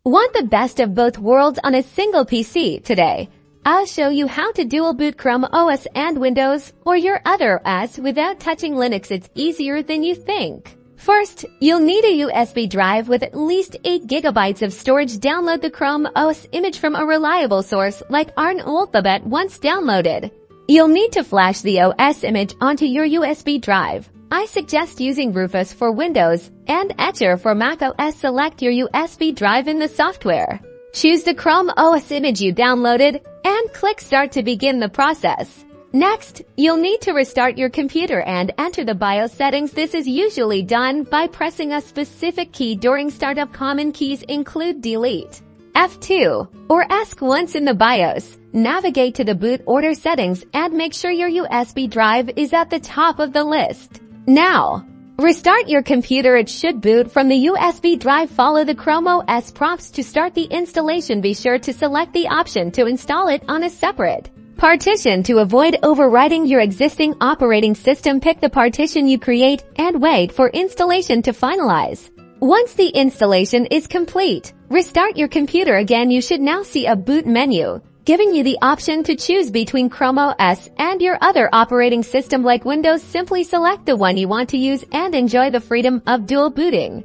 Want the best of both worlds on a single PC? Today, I'll show you how to dual boot Chrome OS and Windows or your other OS without touching Linux. It's easier than you think. First, you'll need a USB drive with at least 8 GB of storage. Download the Chrome OS image from a reliable source like Arn Alphabet. Once downloaded, you'll need to flash the OS image onto your USB drive. I suggest using Rufus for Windows and Etcher for Mac OS. Select your USB drive in the software. Choose the Chrome OS image you downloaded and click Start to begin the process. Next, you'll need to restart your computer and enter the BIOS settings. This is usually done by pressing a specific key during startup. Common keys include Delete, F2, or ESC. Once in the BIOS, navigate to the boot order settings and make sure your USB drive is at the top of the list. Now, restart your computer. It should boot from the USB drive. Follow the Chrome OS prompts to start the installation. Be sure to select the option to install it on a separate partition to avoid overwriting your existing operating system. Pick the partition you create and wait for installation to finalize. Once the installation is complete, restart your computer again. You should now see a boot menu, giving you the option to choose between Chrome OS and your other operating system like Windows. Simply select the one you want to use and enjoy the freedom of dual booting.